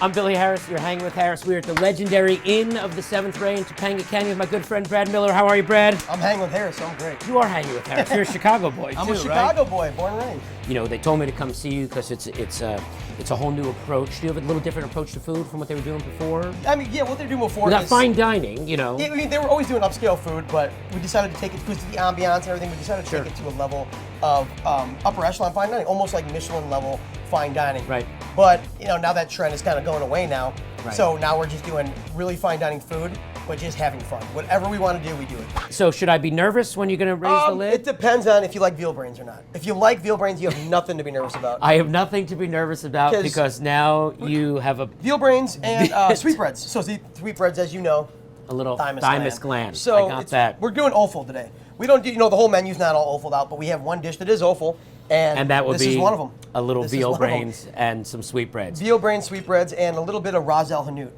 I'm Billy Harris. You're hanging with Harris. We're at the legendary Inn of the Seventh Ray in Topanga Canyon with my good friend Brad Miller. How are you, Brad? I'm hanging with Harris, so I'm great. You are hanging with Harris. You're a Chicago boy, I'm too, a Chicago boy, born and raised. You know, they told me to come see you because it's a whole new approach. Do you have a little different approach to food from what they were doing before? I mean, yeah, what they're doing before Not fine dining, you know. Yeah, I mean, they were always doing upscale food, but we decided to take it, because of the ambiance and everything, we decided to take it to a level of upper echelon fine dining, almost like Michelin level fine dining. Right. But, you know, now that trend is kind of going away now. Right. So now we're just doing really fine dining food, but just having fun. Whatever we want to do, we do it. So should I be nervous when you're going to raise the lid? It depends on if you like veal brains or not. If you like veal brains, you have nothing to be nervous about. I have nothing to be nervous about because now you have a veal brains and sweetbreads. So sweetbreads, as you know, little thymus gland. So I got that. We're doing offal today. We don't do, you know, the whole menu's not all offaled out, but we have one dish that is offal, and that would this be is one of them. A little veal brains and some sweetbreads. Veal brains, sweetbreads, and a little bit of ras el hanout.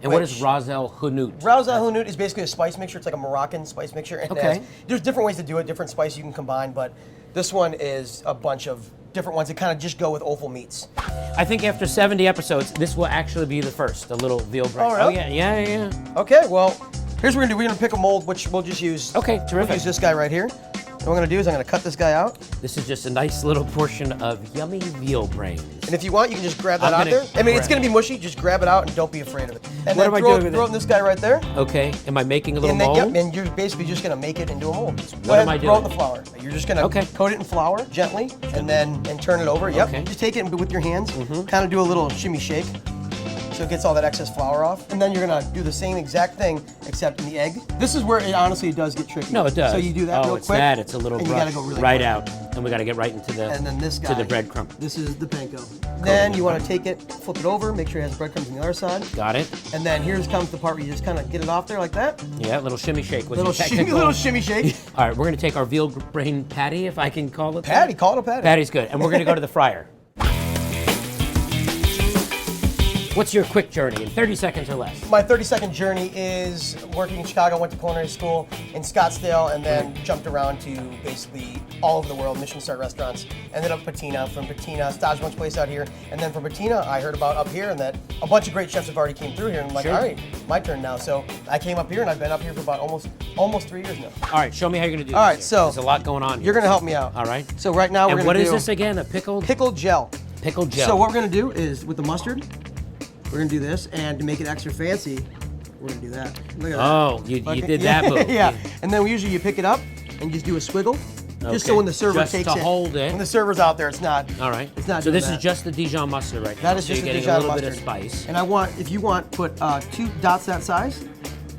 And what is ras el hanout? Ras el hanout is basically a spice mixture. It's like a Moroccan spice mixture. And there's different ways to do it, different spices you can combine, but this one is a bunch of different ones that kind of just go with offal meats. I think after 70 episodes, this will actually be the first, a little veal brain. Oh, really? Oh, yeah. Okay, well, here's what we're gonna do. We're gonna pick a mold, which we'll just use. Okay, terrific. We'll use this guy right here. What I'm gonna do is I'm gonna cut this guy out. This is just a nice little portion of yummy veal brains. And if you want, you can just grab that out there. I mean, it's gonna be mushy. Just grab it out and don't be afraid of it. And what then am I doing with throw it in this guy right there. Okay. Am I making a little And then, mold? yep, and you're basically just gonna make it into a mold. What am I Throw it doing? in the flour. You're just gonna coat it in flour gently, and turn it over. Yep. Okay. Just take it with your hands. Kind of do a little shimmy shake, so it gets all that excess flour off. And then you're gonna do the same exact thing, except in the egg. This is where it honestly does get tricky. No, it does. So you do that real it's quick. that. It's a little and brush. you gotta go really right quick. out. And we gotta get right into the And then this guy, to the breadcrumb. This is the panko. Then you want to take it, flip it over, make sure it has breadcrumbs on the other side. Got it. And then comes the part where you just kind of get it off there like that. Yeah, little shimmy shake. Little shimmy shake. All right, we're gonna take our veal brain patty, if I can call it Patty, that. call it a patty. Patty's good. And we're gonna go to the fryer. What's your quick journey in 30 seconds or less? My 30-second journey is working in Chicago, went to culinary school in Scottsdale, and then jumped around to basically all over the world, Michelin-star restaurants. Ended up Patina, from Patina, Stage Lunch Place out here, and then from Patina, I heard about up here and that a bunch of great chefs have already came through here, and I'm like, all right, my turn now. So I came up here, and I've been up here for about almost 3 years now. All right, show me how you're gonna do this. All right, so there's a lot going on here. You're gonna help me out. All right. So right now we're and gonna what do is this again? A pickled gel. Pickled gel. So what we're gonna do is with the mustard, we're gonna do this, and to make it extra fancy, we're gonna do that. Look at that. Oh, you did that move. Yeah, and then usually you pick it up and just do a swiggle, just so Okay. when the server Just takes to it, hold it. when the server's out there, it's not. All right. It's not. So doing this that. is just the Dijon mustard right now. That is so just you're the getting Dijon a little mustard. bit of spice. And I want, if you want, put 2 dots that size,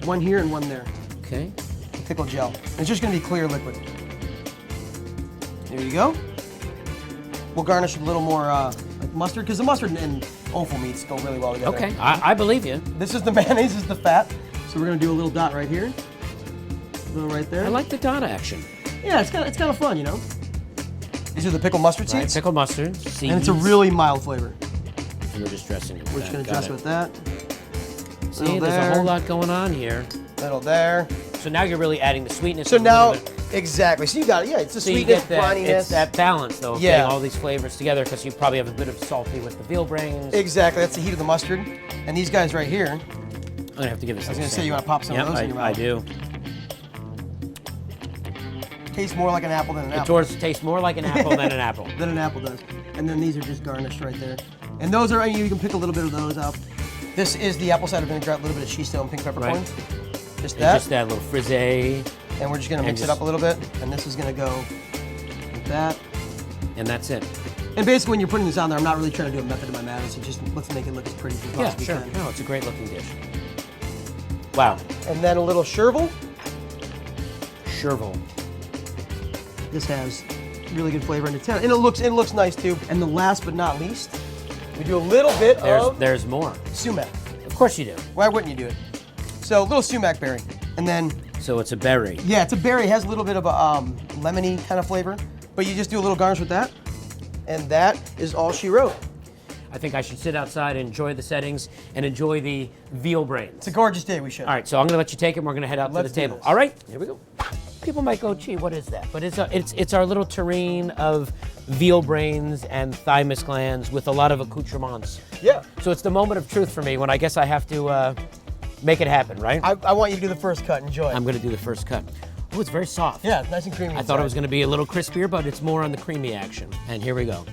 one here and one there. Okay. Pickle gel. And it's just gonna be clear liquid. There you go. We'll garnish with a little more like mustard, because the mustard and offal meats go really well together. Okay, I believe you. This is the mayonnaise, this is the fat. So we're gonna do a little dot right here, a little right there. I like the dot action. Yeah, it's kind of fun, you know. These are the pickled mustard Right, seeds, pickled mustard, seeds. and it's a really mild flavor. And we're just dressing it with We're just that. gonna Got dress it. with that. See, Little there's a there. whole lot going on here. Little there. So now you're really adding the sweetness. So a now, little bit. exactly. So you got it. Yeah, it's the So you sweetness, get that, brininess. it's that balance though, of Yeah. getting all these flavors together, because you probably have a bit of salty with the veal brains. Exactly. That's the heat of the mustard. And these guys right here. I'm gonna have to give this. I was gonna say, you want to pop some Yep, of those in your mouth. I do. Tastes more like an apple than an apple. Yours tastes more like an apple than an apple. Than an apple does. And then these are just garnished right there. And those are, you can pick a little bit of those up. This is the apple cider vinaigrette, a little bit of shiso and pink peppercorn. Right. Just And that. just that little frisee, And we're just gonna mix it up a little bit. And this is gonna go like that. and that's it. And basically when you're putting this on there, I'm not really trying to do a method of my madness. It's just, let's make it look as pretty as we Yeah, possibly sure. can. No, it's a great looking dish. Wow. And then a little chervil. Chervil. This has really good flavor in it. And it looks nice too. And the last but not least, we do a little bit of There's more. sumac. Of course you do. Why wouldn't you do it? So a little sumac berry. And then, So it's a berry. yeah, it's a berry. It has a little bit of a lemony kind of flavor. But you just do a little garnish with that. And that is all she wrote. I think I should sit outside and enjoy the settings and enjoy the veal brains. It's a gorgeous day, we should. All right, so I'm gonna let you take it and we're gonna head out Let's to the do table. this. All right, here we go. People might go, gee, what is that? But it's our little terrine of veal brains and thymus glands with a lot of accoutrements. Yeah. So it's the moment of truth for me when I guess I have to make it happen, right? I want you to do the first cut. Enjoy. I'm going to do the first cut. Oh, it's very soft. Yeah, nice and creamy. I thought it was going to be a little crispier, but it's more on the creamy action. And here we go.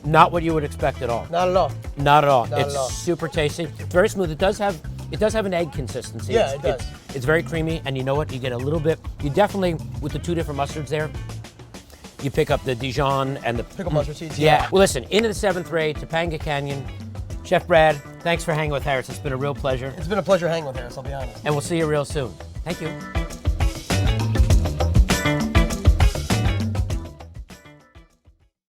Not what you would expect at all. Not at all. Not at all. Not It's at all. super tasty. It's very smooth. It does have an egg consistency. Yeah, it does. It's very creamy, and you know what? You get a little bit. You definitely, with the two different mustards there, you pick up the Dijon and the Pickled mustard seeds. Yeah. Well, listen. Into the 7th grade, Topanga Canyon. Chef Brad, thanks for hanging with Harris. It's been a real pleasure, It's been a pleasure hanging with Harris, I'll be honest. and we'll see you real soon. Thank you.